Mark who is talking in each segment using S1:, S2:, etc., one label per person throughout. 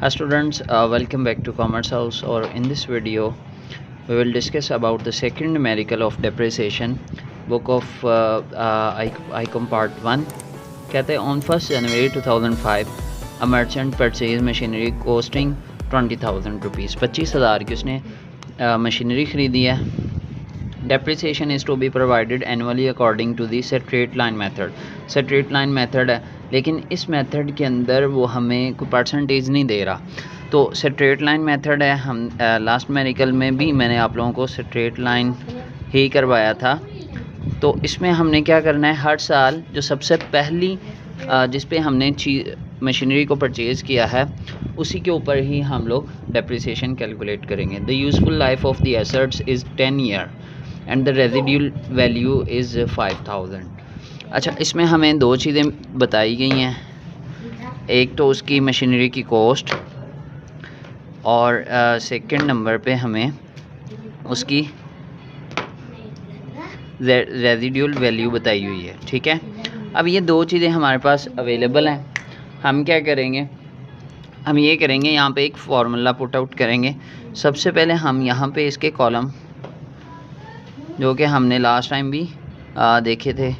S1: Hi students, welcome back to Commerce House. Or in this video we will discuss about the second numerical of depreciation, book of ICOM part 1. कहते हैं on 1st January 2005 a merchant purchased machinery costing 20,000 rupees. 25,000 की उसने machinery ख़रीदी है. Depreciation is to be provided annually according to the straight line method. straight line method है, लेकिन इस method के अंदर वो हमें कोई परसेंटेज नहीं दे रहा. तो स्ट्रेट लाइन मेथड है. हम लास्ट मेडिकल में भी मैंने आप लोगों को स्ट्रेट लाइन ही करवाया था. तो इसमें हमने क्या करना है, हर साल जो सबसे पहली जिस पे हमने मशीनरी को परचेज़ किया है उसी के ऊपर ही हम लोग डेप्रिसिएशन कैलकुलेट करेंगे. The useful life of the assets is 10 year and the residual value is 5,000. अच्छा, इसमें हमें दो चीज़ें बताई गई हैं. एक तो उसकी मशीनरी की कॉस्ट और सेकंड नंबर पे हमें उसकी रेजिड्यूल वैल्यू बताई हुई है. ठीक है, अब ये दो चीज़ें हमारे पास अवेलेबल हैं. हम क्या करेंगे, हम ये करेंगे, यहाँ पे एक फार्मूला पुट आउट करेंगे. सबसे पहले हम यहाँ पे इसके कॉलम जो कि हमने लास्ट टाइम भी देखे थे,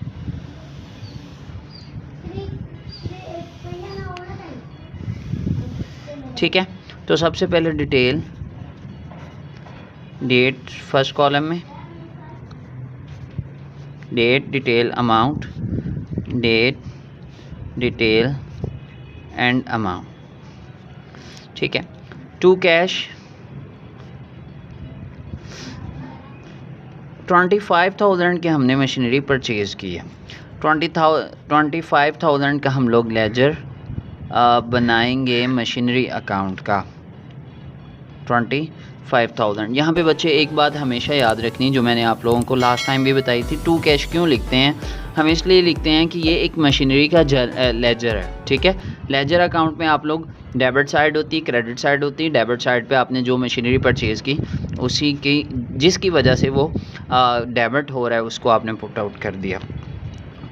S1: ठीक है. तो सबसे पहले डिटेल डेट फर्स्ट कॉलम में, date detail amount, date detail and amount. ठीक है. टू कैश 25,000 के हमने मशीनरी परचेज़ की है. 25,000 का हम लोग लेजर बनाएंगे मशीनरी अकाउंट का. 25,000. यहाँ पे बच्चे एक बात हमेशा याद रखनी जो मैंने आप लोगों को लास्ट टाइम भी बताई थी. टू कैश क्यों लिखते हैं, हम इसलिए लिखते हैं कि ये एक मशीनरी का लेजर है. ठीक है. लेजर अकाउंट में आप लोग डेबिट साइड होती है, क्रेडिट साइड होती है. डेबिट साइड पे आपने जो मशीनरी परचेज़ की उसी की जिसकी वजह से वो डेबिट हो रहा है उसको आपने पुट आउट कर दिया.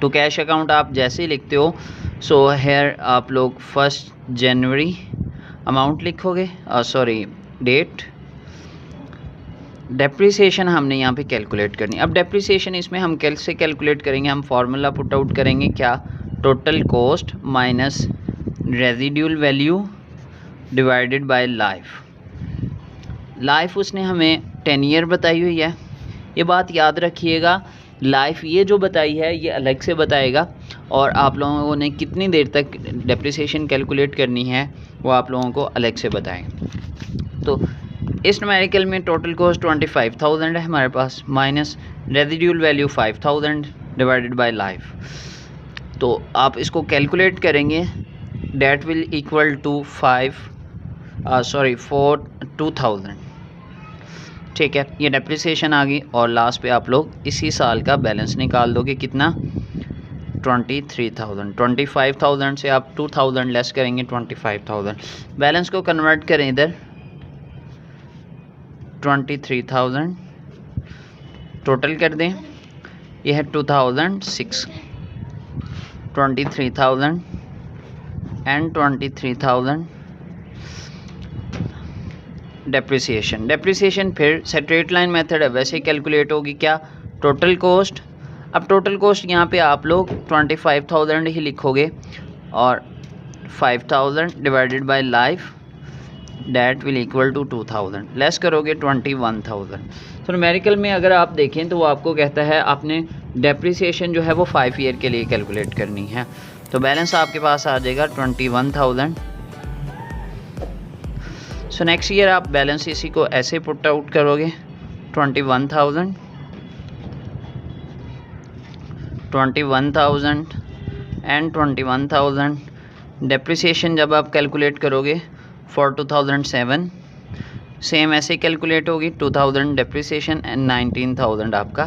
S1: टू कैश अकाउंट आप जैसे ही लिखते हो, सो हेयर आप लोग 1 जनवरी अमाउंट लिखोगे, सॉरी डेट. डेप्रिसिएशन हमने यहाँ पे कैलकुलेट करनी. अब डेप्रिसिएशन इसमें हम कैसे कैलकुलेट करेंगे, हम फार्मूला पुट आउट करेंगे. क्या, total cost minus residual value divided by life. Life उसने हमें 10 ईयर बताई हुई है. ये बात याद रखिएगा, लाइफ ये जो बताई है ये अलग से बताएगा और आप लोगों ने कितनी देर तक डेप्रिसिएशन कैलकुलेट करनी है वो आप लोगों को अलग से बताएंगे. तो इस न्यूमेरिकल में टोटल कॉस्ट 25,000 है हमारे पास, minus residual value 5,000 divided by life. तो आप इसको कैलकुलेट करेंगे, डेट विल इक्वल टू 2,000. ठीक है, ये डेप्रिसिएशन आ गई और लास्ट पे आप लोग इसी साल का बैलेंस निकाल दोगे. कितना, 23,000. 25,000 से आप 2,000 लेस करेंगे, 25,000. बैलेंस को कन्वर्ट करें इधर, 23,000 टोटल कर दें. यह है 2,006. 23,000 एंड 23,000 डेप्रिसिएशन. फिर स्ट्रेट लाइन मेथड है वैसे कैलकुलेट होगी. क्या, टोटल कॉस्ट. अब टोटल कॉस्ट यहाँ पे आप लोग 25,000 ही लिखोगे और 5,000 divided by life, that will equal to 2,000. Less करोगे 21,000. तो न्यूमेरिकल में अगर आप देखें तो वो आपको कहता है आपने डेप्रिसिएशन जो है वो 5 ईयर के लिए कैलकुलेट करनी है. तो बैलेंस आपके पास आ जाएगा 21,000. सो नेक्स्ट ईयर आप बैलेंस इसी को ऐसे पुट आउट करोगे, 21,000 एंड 21,000. डेप्रिसिएशन जब आप कैलकुलेट करोगे फॉर 2007 सेम ऐसे कैलकुलेट होगी, 2,000 डेप्रिसिएशन एंड 19,000 आपका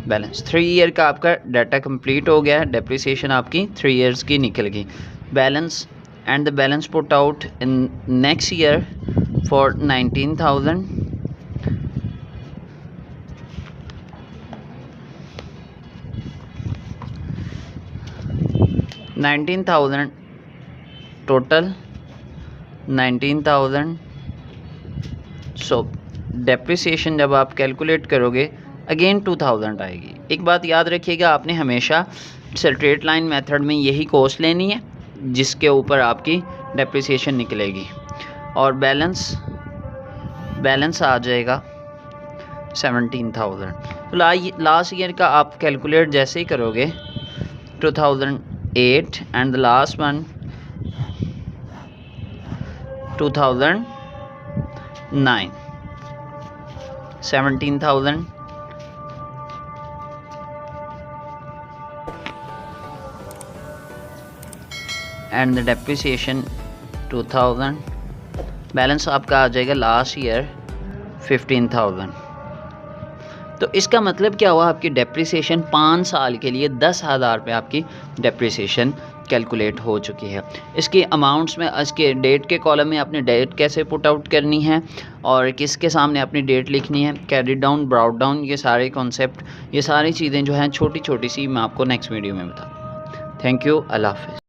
S1: बैलेंस. 3 ईयर का आपका डाटा कंप्लीट हो गया है. डेप्रिसिएशन आपकी 3 ईयर्स की निकल गई. Balance and the balance put out in next year for 19,000. 19,000 total 19,000। So depreciation जब आप कैलकुलेट करोगे अगेन 2000 आएगी। एक बात याद रखिएगा, आपने हमेशा स्ट्रेट लाइन मेथड में यही कॉस्ट लेनी है जिसके ऊपर आपकी डेप्रिसिएशन निकलेगी। और बैलेंस आ जाएगा 17,000। तो लास्ट ईयर का आप कैलकुलेट जैसे ही करोगे 2008 and the last one 2009, 17,000 and the depreciation 2000, balance आपका आ जाएगा लास्ट ईयर 15,000। तो इसका मतलब क्या हुआ, आपकी डेप्रिसिएशन 5 साल के लिए 10,000 पे आपकी डेप्रिसिएशन कैलकुलेट हो चुकी है। इसकी अमाउंट्स में इसके डेट के कॉलम में आपने डेट कैसे पुट आउट करनी है और किसके सामने अपनी डेट लिखनी है, कैरी डाउन, ब्राउट डाउन, ये सारे कॉन्सेप्ट, ये सारी चीज़ें जो हैं छोटी छोटी सी मैं आपको नेक्स्ट वीडियो में बताऊँ। थैंक यू, अल्लाह हाफ़िज़।